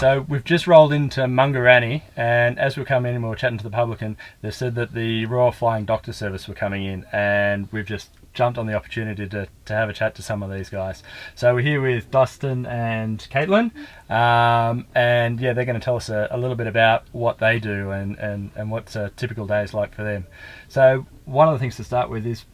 So we've just rolled into Mungerannie, and as we're coming in, we were chatting to the publican. They said that the Royal Flying Doctor Service were coming in, and we've just jumped on the opportunity to have a chat to some of these guys. So we're here with Dustin and Caitlin, and yeah, they're going to tell us a little bit about what they do and what a typical day is like for them. So one of the things to start with is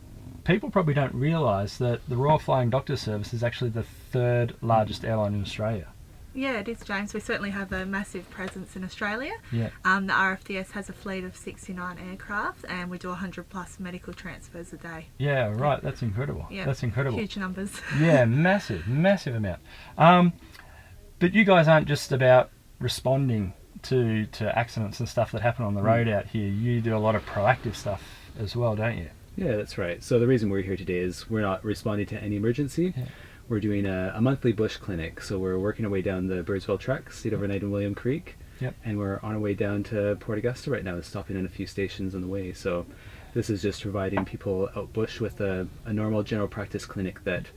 people probably don't realise that the Royal Flying Doctor Service is actually the third largest airline in Australia. Yeah, it is, James. We certainly have a massive presence in Australia. Yeah. The RFDS has a fleet of 69 aircraft, and we do 100 plus medical transfers a day. Yeah, right. That's incredible. Yeah, that's incredible. Huge numbers. Yeah, massive amount. But you guys aren't just about responding to accidents and stuff that happen on the road out here. You do a lot of proactive stuff as well, don't you? Yeah, that's right. So the reason we're here today is we're not responding to any emergency. Yeah. We're doing a monthly bush clinic, so we're working our way down the Birdsville Track, stayed overnight in William Creek, and we're on our way down to Port Augusta right now, stopping in a few stations on the way. So this is just providing people out bush with a normal general practice clinic that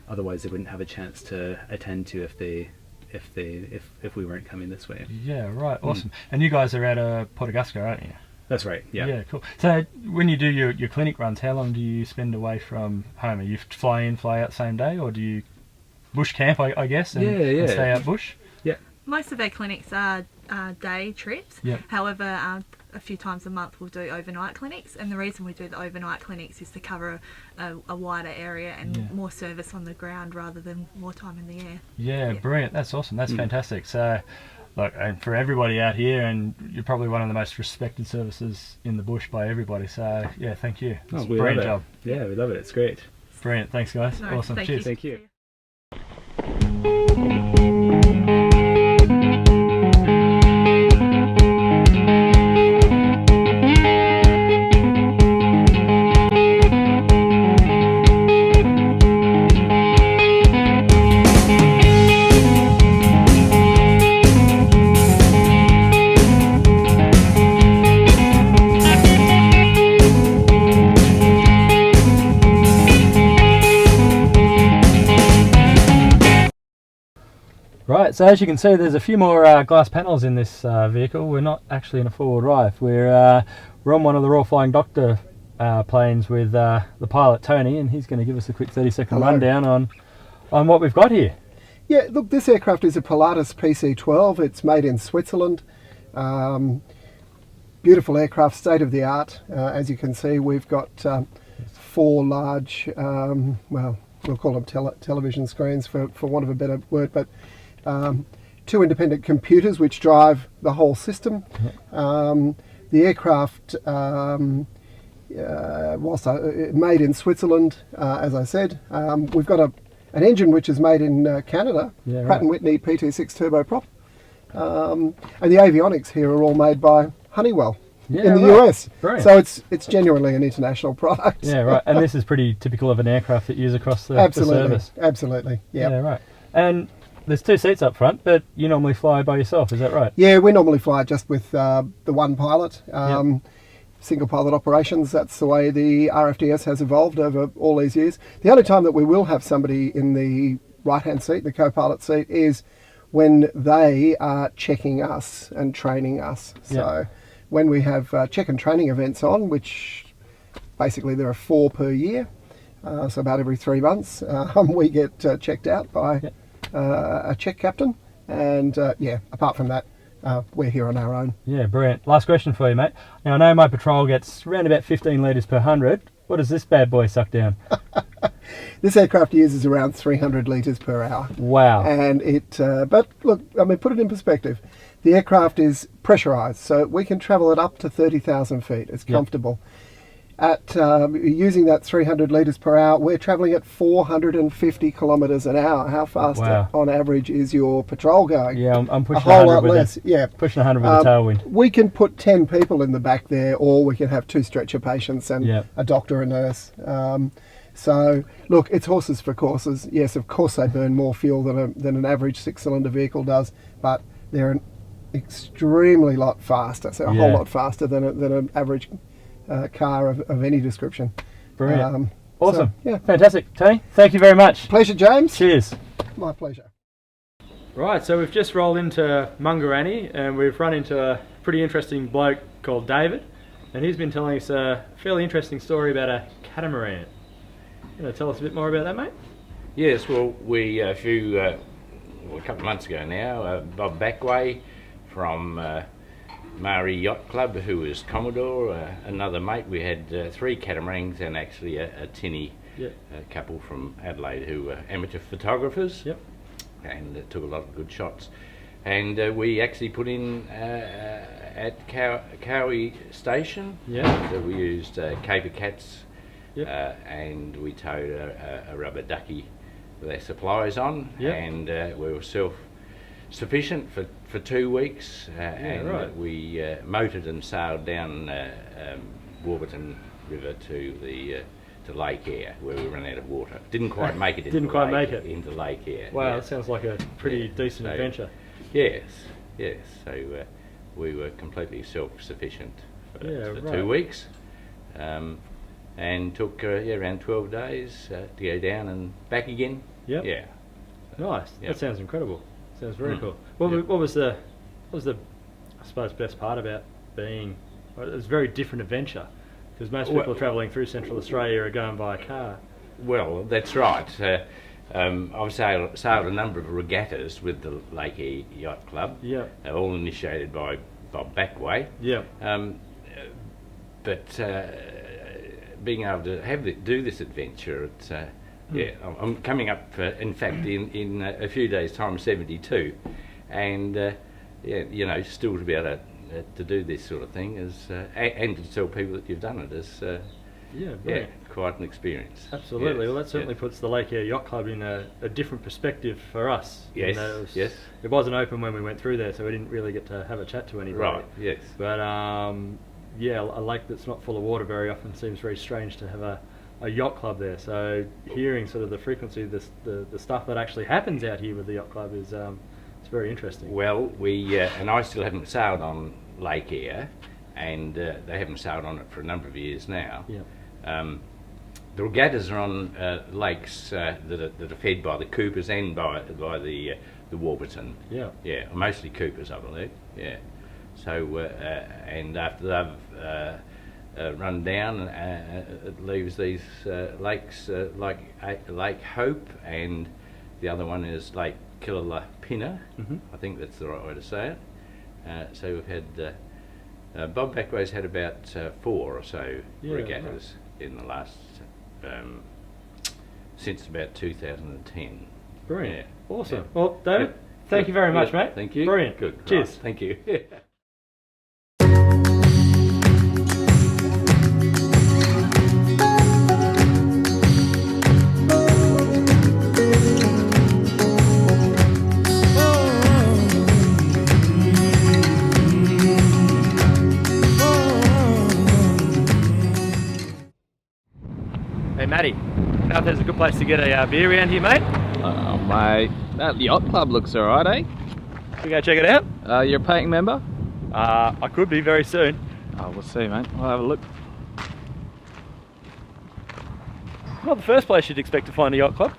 otherwise they wouldn't have a chance to attend to if we weren't coming this way. Yeah, right, awesome. And you guys are out of Port Augusta, aren't you? That's right, yeah. Yeah, cool. So when you do your clinic runs, how long do you spend away from home? Are you fly in, fly out same day, or do you bush camp, I guess, and stay out bush? Yeah. Most of our clinics are day trips. Yep. However, a few times a month we'll do overnight clinics, and the reason we do the overnight clinics is to cover a wider area and more service on the ground rather than more time in the air. Yeah, brilliant. That's awesome. That's fantastic. So, look, and for everybody out here, and you're probably one of the most respected services in the bush by everybody. So, yeah, thank you. It's a brilliant job. Yeah, we love it. It's great. Brilliant. Thanks, guys. No, awesome. Cheers. Thank you. Right, so as you can see, there's a few more glass panels in this vehicle. We're not actually in a four-wheel drive. We're on one of the Royal Flying Doctor planes with the pilot Tony, and he's going to give us a quick 30-second rundown on what we've got here. Yeah, look, this aircraft is a Pilatus PC-12. It's made in Switzerland. Beautiful aircraft, state of the art. As you can see, we've got four large, well, we'll call them television screens for want of a better word, but two independent computers which drive the whole system. The aircraft, whilst made in Switzerland, as I said, we've got an engine which is made in Canada, Pratt & Whitney PT6 turboprop, and the avionics here are all made by Honeywell. In the US. Brilliant. So it's genuinely an international product. Yeah, right. And this is pretty typical of an aircraft that you use across the service. Absolutely. Yeah, right. And there's two seats up front, but you normally fly by yourself, is that right? Yeah, we normally fly just with the one pilot. Single pilot operations, that's the way the RFDS has evolved over all these years. The only time that we will have somebody in the right-hand seat, the co-pilot seat, is when they are checking us and training us. So when we have check and training events on, which basically there are 4 per year, so about every 3 months, we get checked out by a check captain, and apart from that, we're here on our own. Yeah, brilliant. Last question for you, mate. Now I know my patrol gets around about 15 litres per 100. What does this bad boy suck down? This aircraft uses around 300 litres per hour. Wow. And it, but look, I mean, put it in perspective. The aircraft is pressurised, so we can travel it up to 30,000 feet. It's comfortable. At using that 300 litres per hour, we're travelling at 450 kilometres an hour. How fast on average is your patrol going? Yeah, I'm pushing a whole lot less. Pushing 100 with a tailwind. We can put 10 people in the back there, or we can have 2 stretcher patients and a doctor and nurse. So look, it's horses for courses. Yes, of course they burn more fuel than an average 6-cylinder vehicle does, but they're an extremely lot faster. So a whole lot faster than an average car of any description. Brilliant. Awesome. So, fantastic. Tony, thank you very much. Pleasure, James. Cheers. My pleasure. Right, so we've just rolled into Mungerannie and we've run into a pretty interesting bloke called David, and he's been telling us a fairly interesting story about a catamaran. You want to tell us a bit more about that, mate? Yes, well, a couple of months ago now, Bob Backway from Marree Yacht Club, who was Commodore, another mate. We had 3 catamarans and actually a tinny couple from Adelaide who were amateur photographers. Yep. And took a lot of good shots. And we actually put in at Cowie Station. Yeah. So we used caper cats. Yep. And we towed a rubber ducky with our supplies on. Yep. And we were self-sufficient for 2 weeks. Right. We motored and sailed down Warburton River to Lake Eyre, where we ran out of water. Didn't quite make it. Into Lake Eyre. Wow, yeah. that sounds like a pretty decent adventure. Yes. So we were completely self-sufficient for 2 weeks, and took around 12 days to go down and back again. Yep. Yeah. Nice. Yep. That sounds incredible. Sounds very cool. What was the I suppose best part about being? Well, it was a very different adventure. Because most people travelling through Central Australia are going by car. Well, that's right. I've sailed a number of regattas with the Lake Eyre Yacht Club. Yeah. All initiated by Bob Backway. Yeah. But being able to do this adventure, it's I'm coming up. In fact, in a few days' time, 72, and still to be able to do this sort of thing is, and to tell people that you've done it is, quite an experience. Absolutely. Yes, Well, that certainly puts the Lake Eyre Yacht Club in a different perspective for us. Yes. It wasn't open when we went through there, so we didn't really get to have a chat to anybody. Right. Yes. But a lake that's not full of water very often seems very strange to have a yacht club there. So hearing sort of the frequency of the stuff that actually happens out here with the yacht club is it's very interesting. Well, we and I still haven't sailed on Lake Eyre, and they haven't sailed on it for a number of years now. Yeah. The regattas are on lakes that are fed by the Coopers and by the Warburton. Yeah. Yeah, mostly Coopers, I believe. Yeah. So and after they've run down, it leaves these lakes like Lake Hope, and the other one is Lake Killalapina. Mm-hmm. I think that's the right way to say it. So we've had Bob Backway's had about 4 or so regattas in the last since about 2010. Brilliant. Yeah. Awesome. Yeah. Well, David, thank you very much, mate. Thank you. Brilliant. Good. Cheers. Right. Thank you. Hey, Matty. Now if there's a good place to get a beer around here, mate. Oh, mate, that yacht club looks alright, eh? Should we go check it out? You're a paying member? I could be very soon. Oh, we'll see, mate. We'll have a look. Not the first place you'd expect to find a yacht club.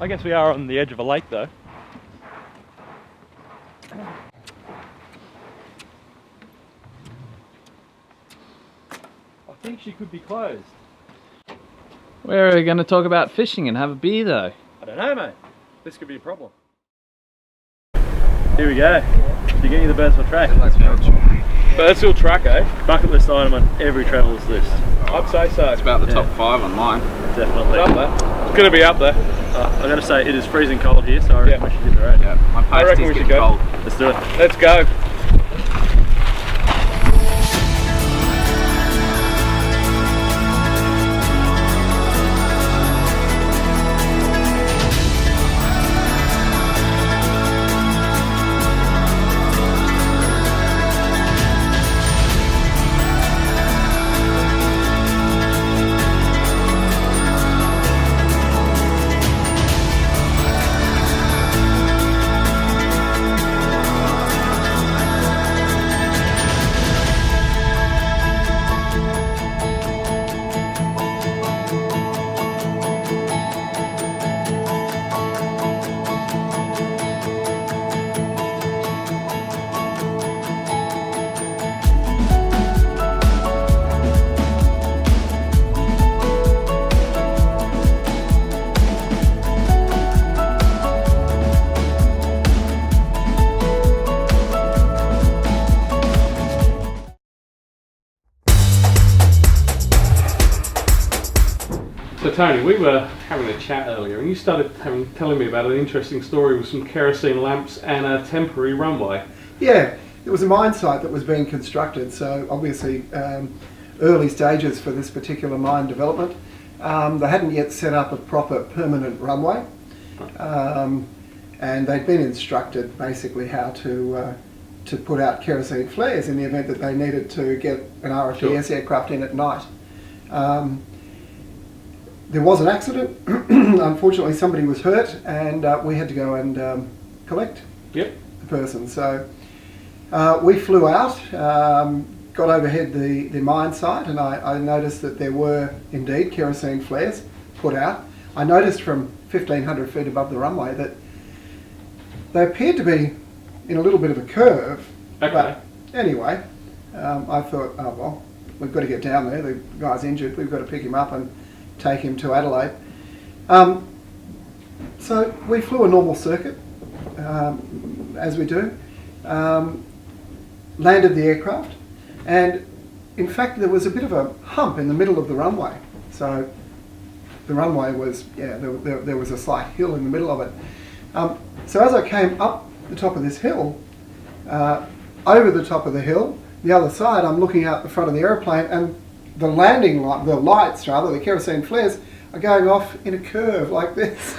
I guess we are on the edge of a lake, though. I think she could be closed. Where are we going to talk about fishing and have a beer, though? I don't know, mate. This could be a problem. Here we go. Beginning of the Birdsville Track. Birdsville Track, eh? Bucket list item on every traveller's list. I'd say so. It's about the top 5 on mine. Definitely. It's up there. It's going to be up there. I'm going to say it is freezing cold here, so I reckon we should hit the road. Yeah, my I reckon we should go. cold. Let's do it. Let's go. So Tony, we were having a chat earlier and you started telling me about an interesting story with some kerosene lamps and a temporary runway. Yeah, it was a mine site that was being constructed, so obviously early stages for this particular mine development. They hadn't yet set up a proper permanent runway, and they'd been instructed basically how to put out kerosene flares in the event that they needed to get an RFDS aircraft in at night. There was an accident. Unfortunately, somebody was hurt, and we had to go and collect the person. So we flew out, got overhead the mine site, and I noticed that there were indeed kerosene flares put out. I noticed from 1,500 feet above the runway that they appeared to be in a little bit of a curve. Okay. But anyway, I thought, oh well, we've got to get down there. The guy's injured. We've got to pick him up and take him to Adelaide. So we flew a normal circuit, as we do, landed the aircraft, and in fact there was a bit of a hump in the middle of the runway. So the runway was, there was a slight hill in the middle of it. So as I came up the top of this hill, over the top of the hill, the other side, I'm looking out the front of the aeroplane, and the landing light, the lights rather, the kerosene flares are going off in a curve like this.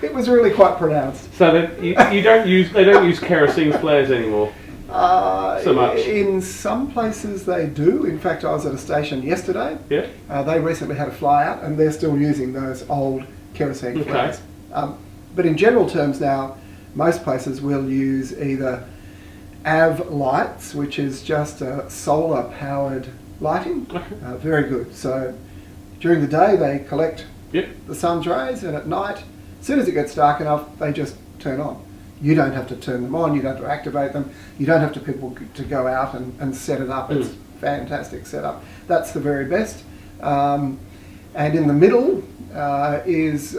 It was really quite pronounced. So that they don't use kerosene flares anymore. So much. In some places they do. In fact, I was at a station yesterday. Yeah. They recently had a fly out, and they're still using those old kerosene flares. But in general terms now, most places will use either AV lights, which is just a solar powered lighting. Very good. So during the day they collect the sun's rays, and at night, as soon as it gets dark enough, they just turn on. You don't have to turn them on, you don't have to activate them, you don't have to people to go out and set it up. It's fantastic setup. That's the very best. And in the middle is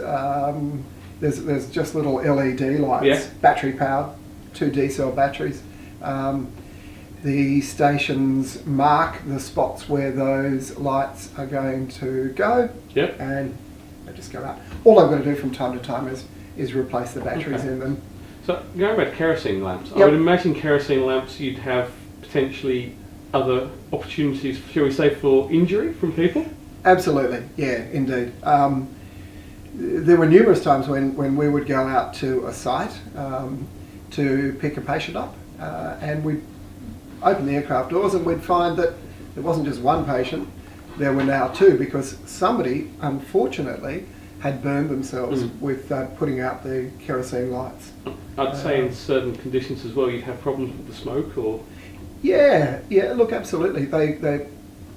there's just little LED lights, battery powered, 2 D-cell batteries. The stations mark the spots where those lights are going to go, and they just go out. All I've got to do from time to time is replace the batteries in them. So going back to kerosene lamps, I would imagine kerosene lamps you'd have potentially other opportunities, shall we say, for injury from people? Absolutely, yeah, indeed. There were numerous times when we would go out to a site to pick a patient up, and we'd open the aircraft doors and we'd find that there wasn't just one patient, there were now 2, because somebody, unfortunately, had burned themselves with putting out the kerosene lights. I'd say in certain conditions as well you'd have problems with the smoke, or... Yeah, look, absolutely. They're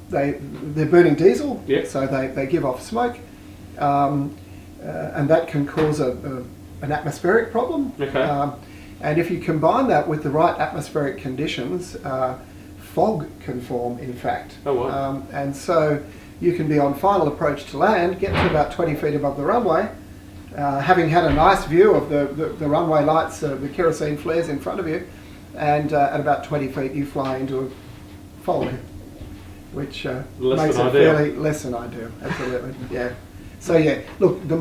burning diesel, so they give off smoke, and that can cause an atmospheric problem. And if you combine that with the right atmospheric conditions, fog can form, in fact. And so you can be on final approach to land, get to about 20 feet above the runway, having had a nice view of the runway lights, the kerosene flares in front of you, and at about 20 feet you fly into a fog, which makes it fairly less than ideal. Absolutely, yeah. So yeah, look, the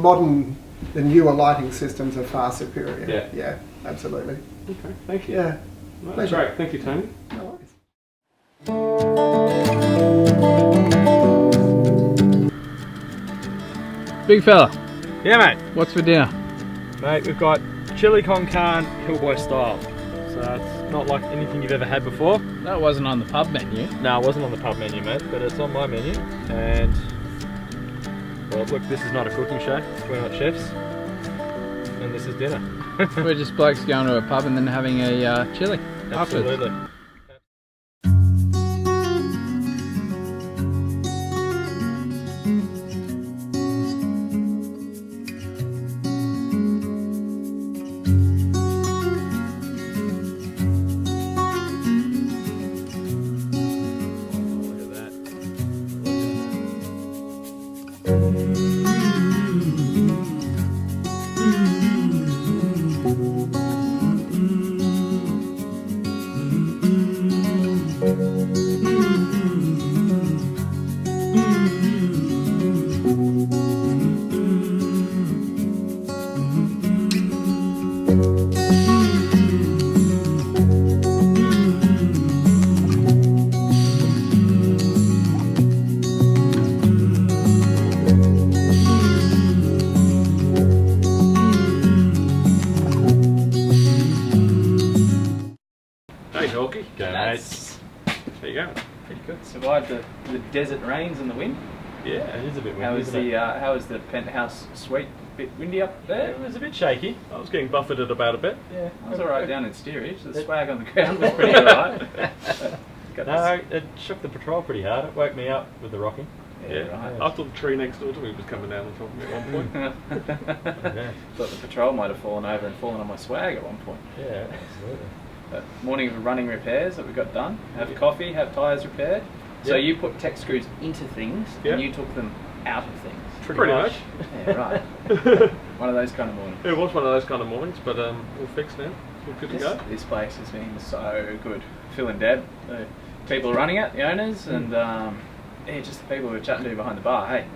newer lighting systems are far superior. Yeah, absolutely. Okay, thank you. Yeah, well, that's great. Thank you, Tony. No worries. Big fella, Yeah, mate. what's for dinner? Mate, we've got chili con carne, hillboy style. So it's not like anything you've ever had before. That wasn't on the pub menu. No, it wasn't on the pub menu, mate, but it's on my menu. And, well, look, this is not a cooking show. We're not chefs. And this is dinner. We're just blokes going to a pub and then having a chili afterwards. Absolutely. survived the desert rains and the wind? Yeah, it is a bit windy. How was the penthouse suite? Bit windy up there? It was a bit shaky. I was getting buffeted about a bit. Yeah, I was alright down in steerage. The swag on the ground was pretty alright. No, it shook the patrol pretty hard. It woke me up with the rocking. Yeah, right. I thought the tree next door to me was coming down on top of me at one point. Yeah, Thought the patrol might have fallen over and fallen on my swag at one point. yeah, absolutely. But morning of running repairs that we got done. Have coffee, have tyres repaired. So Yeah. you put tech screws into things Yeah. and you took them out of things. Pretty much. Yeah, right. One of those kind of mornings. It was one of those kind of mornings, but all fixed now. All good to go. This place has been so good. Phil and Deb, the people running it, the owners, and just the people we were chatting to behind the bar. Hey,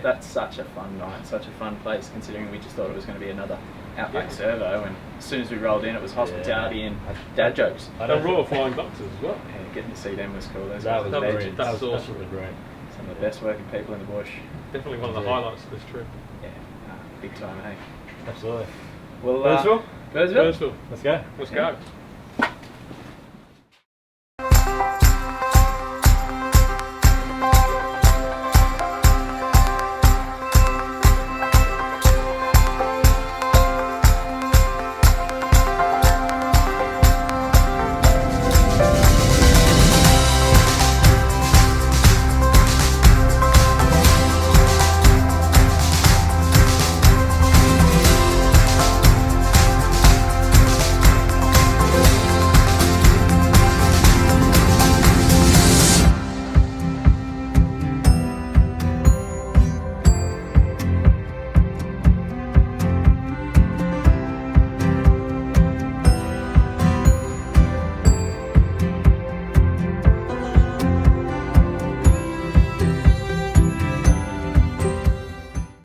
that's such a fun night, such a fun place, considering we just thought it was going to be another Outback servo, and as soon as we rolled in, it was hospitality and dad jokes. The Royal Flying Doctors as well. Yeah, getting to see them was cool. Those That guys was are great. legends. That was awesome. Absolutely great. Some of the best working people in the bush. Definitely one of the Yeah. highlights of this trip. Yeah, big time, hey. Absolutely. Well, Birdsville? Birdsville? Birdsville. Let's go. Let's Yeah. go.